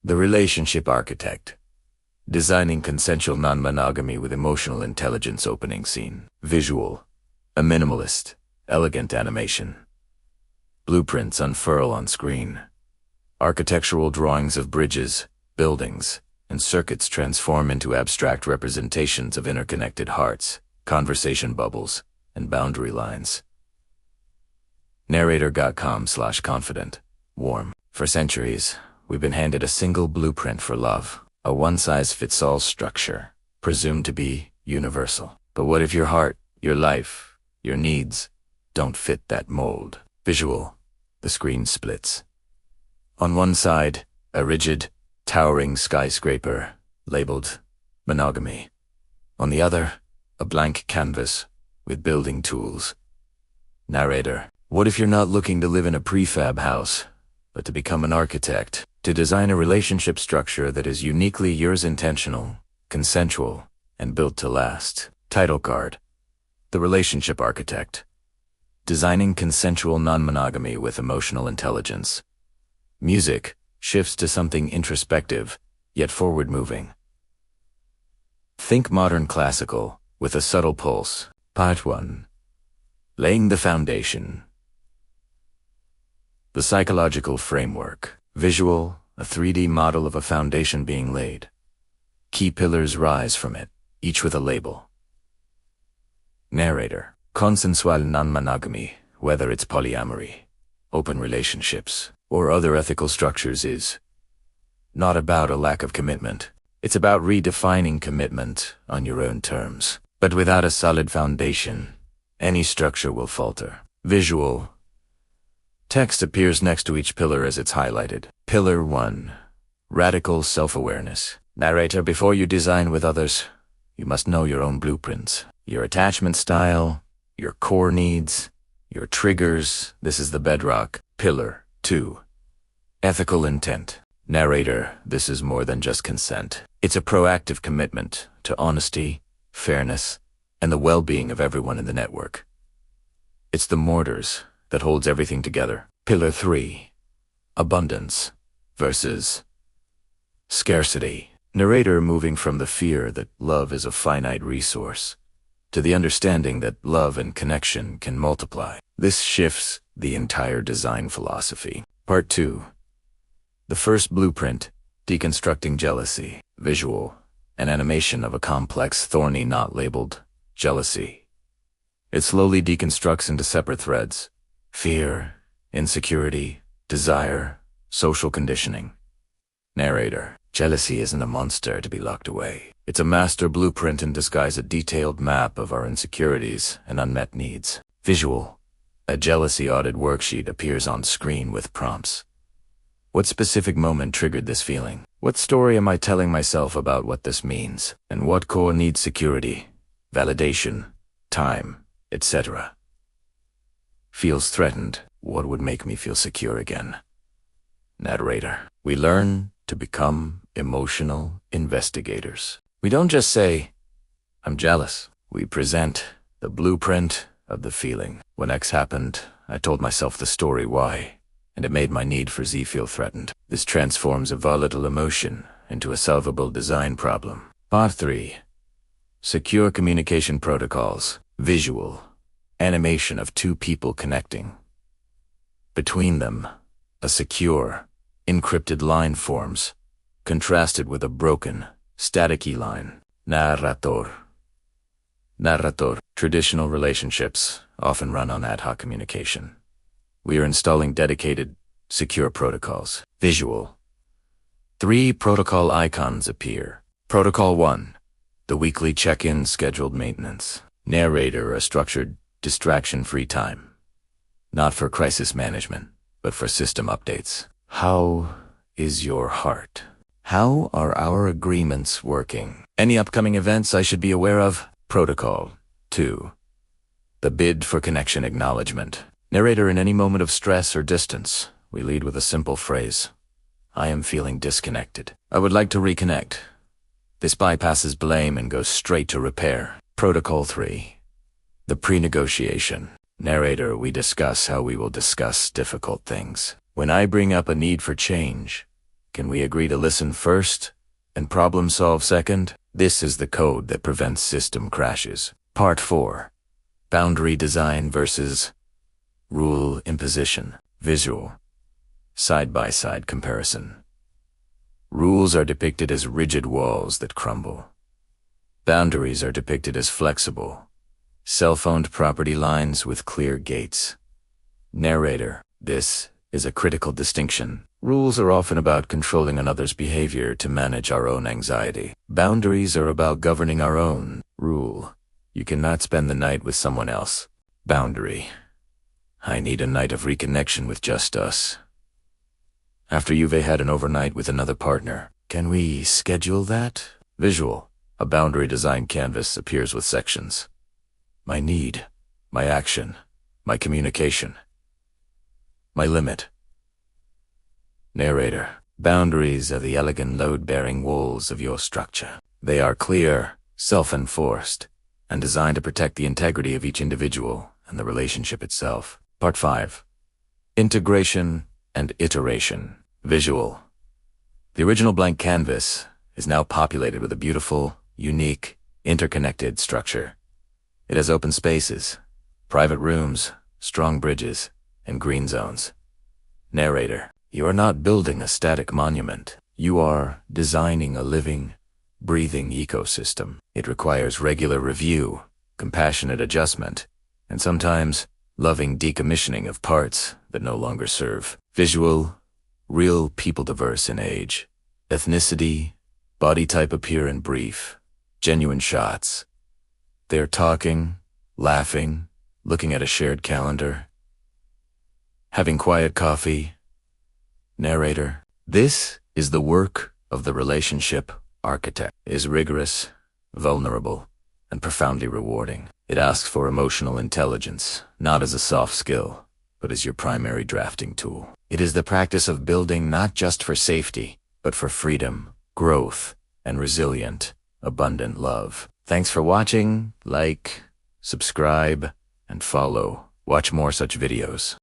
The relationship architect. Designing consensual non-monogamy with emotional intelligence. Opening scene. Visual. A minimalist, elegant animation. Blueprints unfurl on screen. Architectural drawings of bridges, buildings, and circuits transform into abstract representations of interconnected hearts, conversation bubbles, and boundary lines. Narrator got calm/confident, warm. For centuries, we've been handed a single blueprint for love, a one-size-fits-all structure, presumed to be universal. But what if your heart, your life, your needs don't fit that mold? Visual. The screen splits. On one side, a rigid, towering skyscraper, labeled monogamy. On the other, a blank canvas with building tools. Narrator. What if you're not looking to live in a prefab house, but to become an architect, to design a relationship structure that is uniquely yours, intentional, consensual, and built to last? Title card. The Relationship Architect. Designing consensual non-monogamy with emotional intelligence. Music shifts to something introspective, yet forward-moving. Think modern classical, with a subtle pulse. Part 1. Laying the foundation. The psychological framework. Visual, a 3D model of a foundation being laid. Key pillars rise from it, each with a label. Narrator. Consensual non-monogamy, whether it's polyamory, open relationships, or other ethical structures, is not about a lack of commitment. It's about redefining commitment on your own terms. But without a solid foundation, any structure will falter. Visual. Text appears next to each pillar as it's highlighted. Pillar 1. Radical self-awareness. Narrator. Before you design with others, you must know your own blueprints, your attachment style, your core needs, your triggers. This is the bedrock. Pillar 2. Ethical intent. Narrator. This is more than just consent. It's a proactive commitment to honesty, fairness, and the well-being of everyone in the network. It's the mortars that holds everything together. Pillar 3. Abundance versus scarcity. Narrator. Moving from the fear that love is a finite resource to the understanding that love and connection can multiply. This shifts the entire design philosophy. Part 2. The first blueprint, deconstructing jealousy. Visual. An animation of a complex, thorny knot labeled jealousy. It slowly deconstructs into separate threads. Fear, insecurity, desire, social conditioning. Narrator. Jealousy isn't a monster to be locked away. It's a master blueprint in disguise, a detailed map of our insecurities and unmet needs. Visual. A jealousy audit worksheet appears on screen with prompts. What specific moment triggered this feeling? What story am I telling myself about what this means? And what core needs security, validation, time, etc.? Feels threatened. What would make me feel secure again? Narrator. We learn to become emotional investigators. We don't just say, I'm jealous. We present the blueprint of the feeling. When X happened, I told myself the story Y, and it made my need for Z feel threatened. This transforms a volatile emotion into a solvable design problem. Part 3. Secure communication protocols. Visual. Animation of two people connecting. Between them, a secure, encrypted line forms, contrasted with a broken, staticky line. Narrator. Narrator. Traditional relationships often run on ad hoc communication. We are installing dedicated, secure protocols. Visual. 3 protocol icons appear. Protocol 1. The weekly check-in scheduled maintenance. Narrator. A structured, distraction-free time. Not for crisis management, but for system updates. How is your heart? How are our agreements working? Any upcoming events I should be aware of? Protocol 2. The bid for connection acknowledgement. Narrator. In any moment of stress or distance, we lead with a simple phrase. I am feeling disconnected. I would like to reconnect. This bypasses blame and goes straight to repair. Protocol 3. The pre-negotiation. Narrator. We discuss how we will discuss difficult things. When I bring up a need for change, Can we agree to listen first and problem solve second? This is the code that prevents system crashes. Part 4. Boundary design versus rule imposition. Visual. Side-by-side comparison. Rules are depicted as rigid walls that crumble. Boundaries are depicted as flexible, self-owned property lines with clear gates. Narrator. This is a critical distinction. Rules are often about controlling another's behavior to manage our own anxiety. Boundaries are about governing our own. Rule. You cannot spend the night with someone else. Boundary. I need a night of reconnection with just us. After you've had an overnight with another partner, can we schedule that? Visual. A boundary design canvas appears with sections. My need, my action, my communication, my limit. Narrator. Boundaries are the elegant load-bearing walls of your structure. They are clear, self-enforced, and designed to protect the integrity of each individual and the relationship itself. Part 5. Integration and iteration. Visual. The original blank canvas is now populated with a beautiful, unique, interconnected structure. It has open spaces, private rooms, strong bridges, and green zones. Narrator. You are not building a static monument. You are designing a living, breathing ecosystem. It requires regular review, compassionate adjustment, and sometimes loving decommissioning of parts that no longer serve. Visual. Real people diverse in age, ethnicity, body type appear in brief, genuine shots. They're talking, laughing, looking at a shared calendar, having quiet coffee. Narrator. This is the work of the relationship architect. It is rigorous, vulnerable, and profoundly rewarding. It asks for emotional intelligence, not as a soft skill, but as your primary drafting tool. It is the practice of building not just for safety, but for freedom, growth, and resilient, abundant love. Thanks for watching. Like, subscribe, and follow. Watch more such videos.